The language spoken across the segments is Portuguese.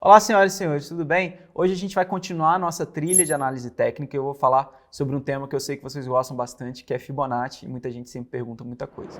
Olá, senhoras e senhores, tudo bem? Hoje a gente vai continuar a nossa trilha de análise técnica e eu vou falar sobre um tema que eu sei que vocês gostam bastante, que é Fibonacci, e muita gente sempre pergunta muita coisa.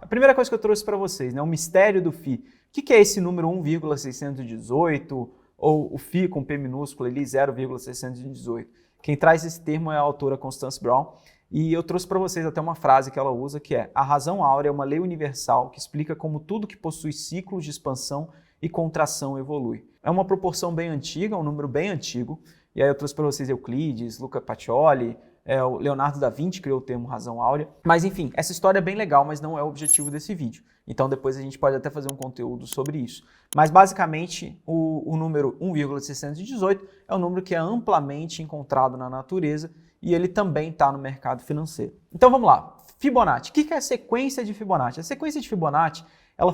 A primeira coisa que eu trouxe para vocês, né, o mistério do Φ. O que é esse número 1,618 ou o Φ com P minúsculo ali, 0,618? Quem traz esse termo é a autora Constance Brown. E eu trouxe para vocês até uma frase que ela usa, que é: a razão áurea é uma lei universal que explica como tudo que possui ciclos de expansão e contração evolui. É uma proporção bem antiga, um número bem antigo. E aí eu trouxe para vocês Euclides, Luca Pacioli, o Leonardo da Vinci criou o termo razão áurea. Mas enfim, essa história é bem legal, mas não é o objetivo desse vídeo. Então depois a gente pode até fazer um conteúdo sobre isso. Mas basicamente o número 1,618 é um número que é amplamente encontrado na natureza e ele também está no mercado financeiro. Então vamos lá, Fibonacci. O que é a sequência de Fibonacci? A sequência de Fibonacci ela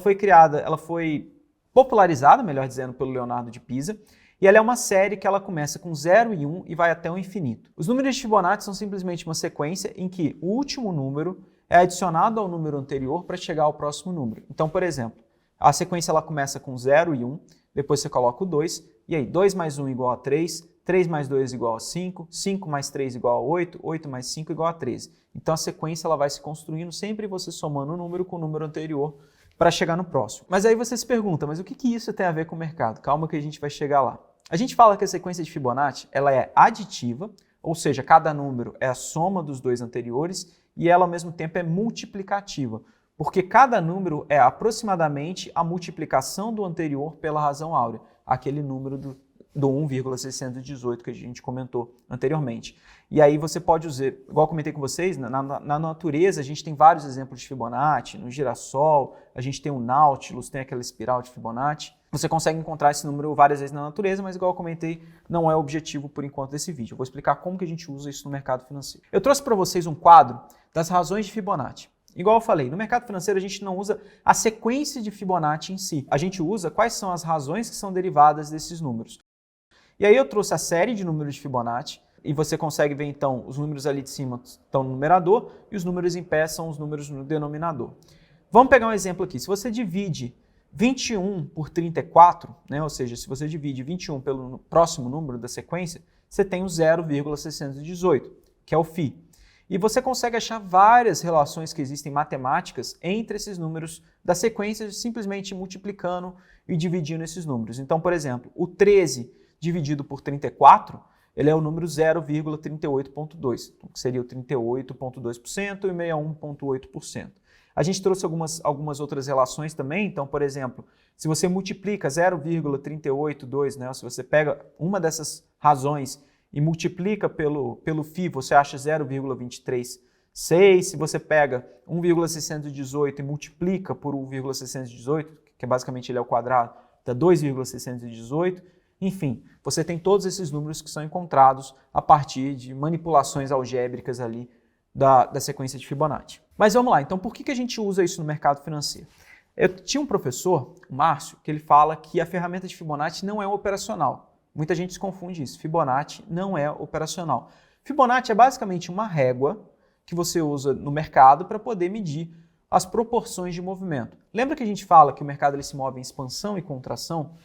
foi popularizada, melhor dizendo, pelo Leonardo de Pisa, e ela é uma série que ela começa com 0 e 1 e vai até o infinito. Os números de Fibonacci são simplesmente uma sequência em que o último número é adicionado ao número anterior para chegar ao próximo número. Então, por exemplo, a sequência ela começa com 0 e 1, depois você coloca o 2, e aí 2 mais 1 igual a 3, 3 mais 2 igual a 5, 5 mais 3 igual a 8, 8 mais 5 igual a 13. Então a sequência ela vai se construindo sempre você somando o número com o número anterior para chegar no próximo. Mas aí você se pergunta, mas o que isso tem a ver com o mercado? Calma que a gente vai chegar lá. A gente fala que a sequência de Fibonacci ela é aditiva, ou seja, cada número é a soma dos dois anteriores, e ela ao mesmo tempo é multiplicativa, porque cada número é aproximadamente a multiplicação do anterior pela razão áurea, aquele número do 1,618 que a gente comentou anteriormente. E aí você pode usar, igual eu comentei com vocês, na natureza a gente tem vários exemplos de Fibonacci, no girassol, a gente tem o Nautilus, tem aquela espiral de Fibonacci. Você consegue encontrar esse número várias vezes na natureza, mas igual eu comentei, não é o objetivo por enquanto desse vídeo. Eu vou explicar como que a gente usa isso no mercado financeiro. Eu trouxe para vocês um quadro das razões de Fibonacci. Igual eu falei, no mercado financeiro a gente não usa a sequência de Fibonacci em si. A gente usa quais são as razões que são derivadas desses números. E aí eu trouxe a série de números de Fibonacci, e você consegue ver então os números ali de cima estão no numerador e os números em pé são os números no denominador. Vamos pegar um exemplo aqui. Se você divide 21 por 34, né, ou seja, se você divide 21 pelo próximo número da sequência, você tem o 0,618, que é o Φ. E você consegue achar várias relações que existem matemáticas entre esses números da sequência, simplesmente multiplicando e dividindo esses números. Então, por exemplo, o 13 dividido por 34, ele é o número 0,38.2, que seria o 38,2% e 61,8%. A gente trouxe algumas outras relações também, então, por exemplo, se você multiplica 0,382, né, se você pega uma dessas razões e multiplica pelo Φ, você acha 0,236. Se você pega 1,618 e multiplica por 1,618, que basicamente ele é o quadrado, dá 2,618. Enfim, você tem todos esses números que são encontrados a partir de manipulações algébricas ali da sequência de Fibonacci. Mas vamos lá, então por que a gente usa isso no mercado financeiro? Eu tinha um professor, o Márcio, que ele fala que a ferramenta de Fibonacci não é operacional. Muita gente se confunde isso. Fibonacci não é operacional. Fibonacci é basicamente uma régua que você usa no mercado para poder medir as proporções de movimento. Lembra que a gente fala que o mercado ele se move em expansão e contração?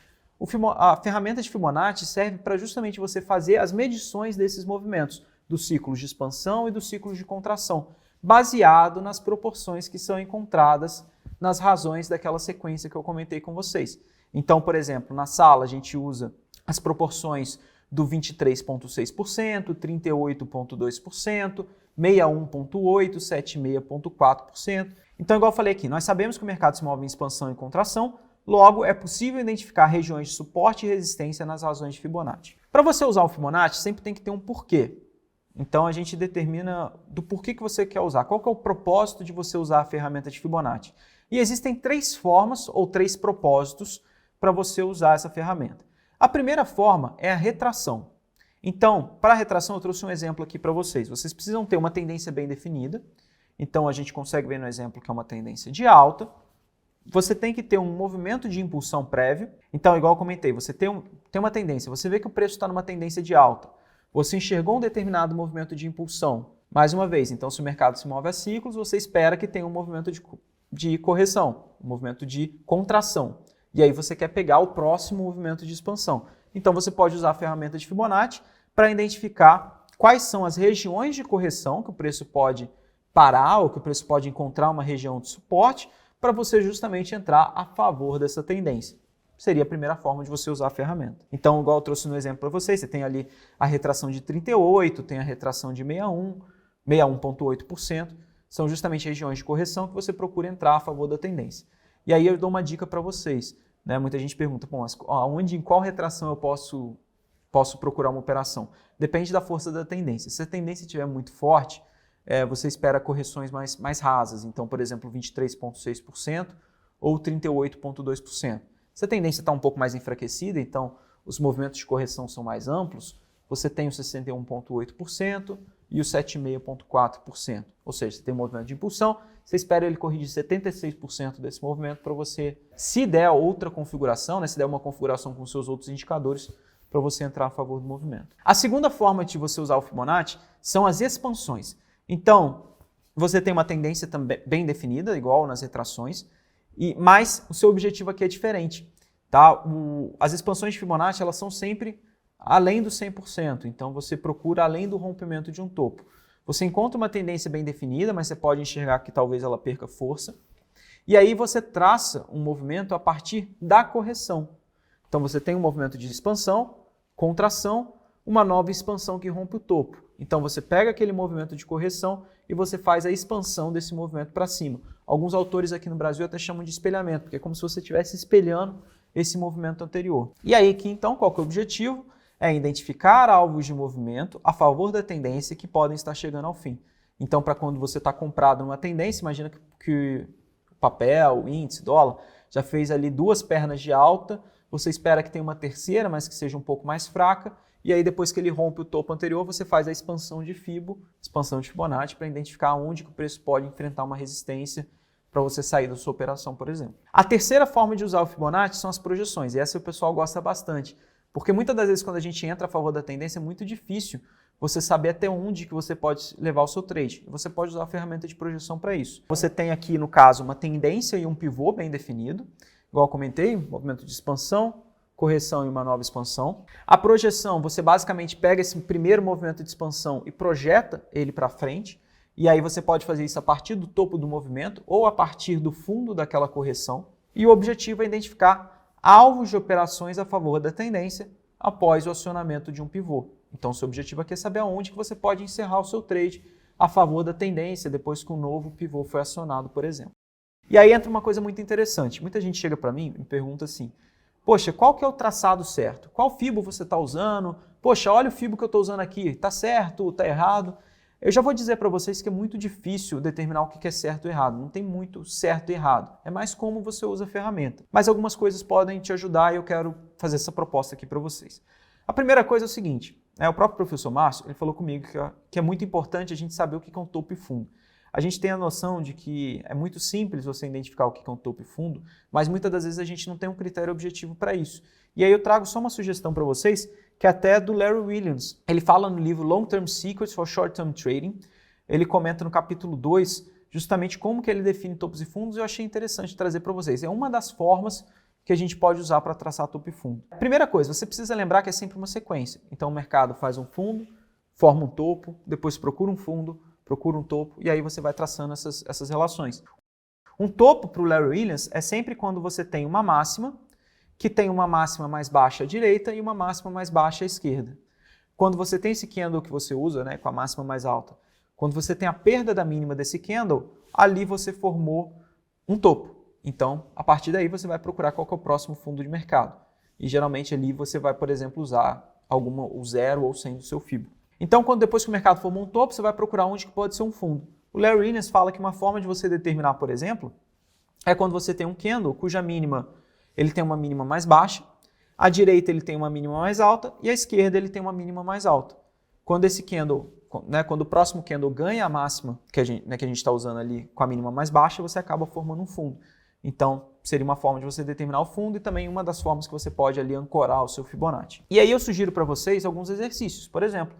A ferramenta de Fibonacci serve para justamente você fazer as medições desses movimentos, dos ciclos de expansão e dos ciclos de contração, baseado nas proporções que são encontradas nas razões daquela sequência que eu comentei com vocês. Então, por exemplo, na sala a gente usa as proporções do 23,6%, 38,2%, 61,8%, 76,4%. Então, igual eu falei aqui, nós sabemos que o mercado se move em expansão e contração, logo é possível identificar regiões de suporte e resistência nas razões de Fibonacci. Para você usar o Fibonacci, sempre tem que ter um porquê. Então, a gente determina do porquê que você quer usar, qual que é o propósito de você usar a ferramenta de Fibonacci. E existem 3 formas ou 3 propósitos para você usar essa ferramenta. A primeira forma é a retração. Então, para a retração, eu trouxe um exemplo aqui para vocês. Vocês precisam ter uma tendência bem definida. Então, a gente consegue ver no exemplo que é uma tendência de alta. Você tem que ter um movimento de impulsão prévio. Então, igual eu comentei, você tem uma tendência, você vê que o preço está numa tendência de alta. Você enxergou um determinado movimento de impulsão, Mais uma vez, então se o mercado se move a ciclos, você espera que tenha um movimento de correção, um movimento de contração. E aí você quer pegar o próximo movimento de expansão. Então você pode usar a ferramenta de Fibonacci para identificar quais são as regiões de correção que o preço pode parar ou que o preço pode encontrar uma região de suporte para você justamente entrar a favor dessa tendência. Seria a primeira forma de você usar a ferramenta. Então, igual eu trouxe no exemplo para vocês, você tem ali a retração de 38, tem a retração de 61,8%, são justamente regiões de correção que você procura entrar a favor da tendência. E aí eu dou uma dica para vocês, né? Muita gente pergunta, bom, mas em qual retração eu posso procurar uma operação? Depende da força da tendência. Se a tendência estiver muito forte, você espera correções mais rasas, então, por exemplo, 23,6% ou 38,2%. Se a tendência está um pouco mais enfraquecida, então os movimentos de correção são mais amplos, você tem o 61,8% e o 7,5,4%. Ou seja, você tem um movimento de impulsão, você espera ele corrigir 76% desse movimento para você, se der outra configuração, né, se der uma configuração com seus outros indicadores, para você entrar a favor do movimento. A segunda forma de você usar o Fibonacci são as expansões. Então, você tem uma tendência também bem definida, igual nas retrações, mas o seu objetivo aqui é diferente. Tá? As expansões de Fibonacci elas são sempre além do 100%, então você procura além do rompimento de um topo. Você encontra uma tendência bem definida, mas você pode enxergar que talvez ela perca força, e aí você traça um movimento a partir da correção. Então você tem um movimento de expansão, contração, uma nova expansão que rompe o topo. Então você pega aquele movimento de correção e você faz a expansão desse movimento para cima. Alguns autores aqui no Brasil até chamam de espelhamento, porque é como se você estivesse espelhando esse movimento anterior. E aí aqui então, qual que é o objetivo? É identificar alvos de movimento a favor da tendência que podem estar chegando ao fim. Então, para quando você está comprado numa tendência, imagina que o papel, o índice, dólar, já fez ali 2 pernas de alta, você espera que tenha uma terceira, mas que seja um pouco mais fraca, e aí depois que ele rompe o topo anterior, você faz a expansão de Fibonacci, para identificar onde que o preço pode enfrentar uma resistência para você sair da sua operação, por exemplo. A terceira forma de usar o Fibonacci são as projeções, e essa o pessoal gosta bastante, porque muitas das vezes quando a gente entra a favor da tendência é muito difícil você saber até onde que você pode levar o seu trade. Você pode usar a ferramenta de projeção para isso. Você tem aqui, no caso, uma tendência e um pivô bem definido, igual eu comentei, movimento de expansão, correção e uma nova expansão. A projeção, você basicamente pega esse primeiro movimento de expansão e projeta ele para frente, e aí você pode fazer isso a partir do topo do movimento ou a partir do fundo daquela correção. E o objetivo é identificar alvos de operações a favor da tendência após o acionamento de um pivô. Então, o seu objetivo aqui é saber aonde que você pode encerrar o seu trade a favor da tendência depois que um novo pivô foi acionado, por exemplo. E aí entra uma coisa muito interessante. Muita gente chega para mim e me pergunta assim, poxa, qual que é o traçado certo? Qual Fibo você está usando? Poxa, olha o Fibo que eu estou usando aqui, está certo, está errado? Eu já vou dizer para vocês que é muito difícil determinar o que é certo ou errado. Não tem muito certo e errado. É mais como você usa a ferramenta. Mas algumas coisas podem te ajudar e eu quero fazer essa proposta aqui para vocês. A primeira coisa é o seguinte, o próprio professor Márcio, ele falou comigo que é muito importante a gente saber o que é um topo e fundo. A gente tem a noção de que é muito simples você identificar o que é um topo e fundo, mas muitas das vezes a gente não tem um critério objetivo para isso. E aí eu trago só uma sugestão para vocês, que é até do Larry Williams. Ele fala no livro Long Term Secrets for Short Term Trading. Ele comenta no capítulo 2 justamente como que ele define topos e fundos e eu achei interessante trazer para vocês. É uma das formas que a gente pode usar para traçar topo e fundo. Primeira coisa, você precisa lembrar que é sempre uma sequência. Então o mercado faz um fundo, forma um topo, depois procura um fundo, procura um topo e aí você vai traçando essas relações. Um topo para o Larry Williams é sempre quando você tem uma máxima que tem uma máxima mais baixa à direita e uma máxima mais baixa à esquerda. Quando você tem esse candle que você usa, com a máxima mais alta, quando você tem a perda da mínima desse candle, ali você formou um topo. Então, a partir daí você vai procurar qual que é o próximo fundo de mercado. E geralmente ali você vai, por exemplo, usar o 0 ou 100 do seu Fibo. Então, depois que o mercado formou um topo, você vai procurar onde que pode ser um fundo. O Larry Williams fala que uma forma de você determinar, por exemplo, é quando você tem um candle cuja mínima ele tem uma mínima mais baixa, à direita ele tem uma mínima mais alta e à esquerda ele tem uma mínima mais alta. Quando esse candle, quando o próximo candle ganha a máxima que a gente está usando ali com a mínima mais baixa, você acaba formando um fundo. Então, seria uma forma de você determinar o fundo e também uma das formas que você pode ali ancorar o seu Fibonacci. E aí eu sugiro para vocês alguns exercícios. Por exemplo,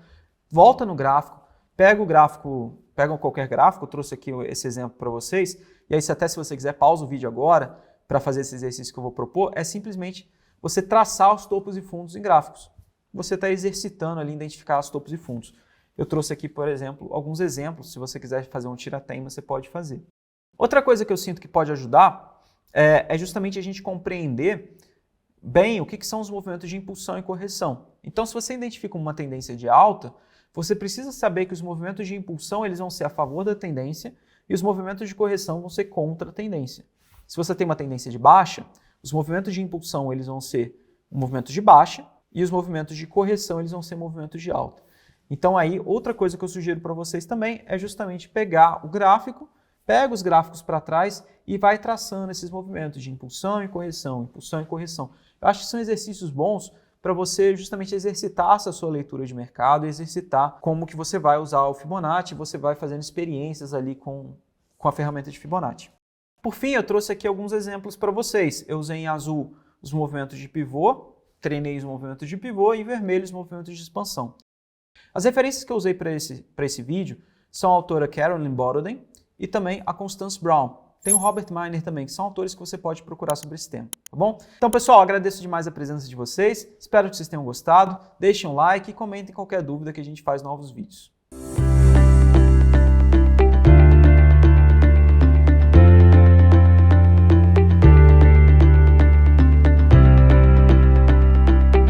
volta no gráfico, pega o gráfico, pega qualquer gráfico, eu trouxe aqui esse exemplo para vocês, e aí até se você quiser, pausa o vídeo agora para fazer esse exercício que eu vou propor, é simplesmente você traçar os topos e fundos em gráficos. Você está exercitando ali, identificar os topos e fundos. Eu trouxe aqui, por exemplo, alguns exemplos, se você quiser fazer um tira-teima, você pode fazer. Outra coisa que eu sinto que pode ajudar é justamente a gente compreender bem o que são os movimentos de impulsão e correção. Então, se você identifica uma tendência de alta, você precisa saber que os movimentos de impulsão eles vão ser a favor da tendência e os movimentos de correção vão ser contra a tendência. Se você tem uma tendência de baixa, os movimentos de impulsão eles vão ser movimentos de baixa e os movimentos de correção eles vão ser movimentos de alta. Então aí, outra coisa que eu sugiro para vocês também é justamente pegar o gráfico, pega os gráficos para trás e vai traçando esses movimentos de impulsão e correção, impulsão e correção. Eu acho que são exercícios bons para você justamente exercitar essa sua leitura de mercado, exercitar como que você vai usar o Fibonacci, você vai fazendo experiências ali com a ferramenta de Fibonacci. Por fim, eu trouxe aqui alguns exemplos para vocês. Eu usei em azul os movimentos de pivô, treinei os movimentos de pivô e em vermelho os movimentos de expansão. As referências que eu usei para esse vídeo são a autora Carolyn Boroden e também a Constance Brown. Tem o Robert Miner também, que são autores que você pode procurar sobre esse tema, tá bom? Então, pessoal, agradeço demais a presença de vocês, espero que vocês tenham gostado, deixem um like e comentem qualquer dúvida que a gente faz novos vídeos.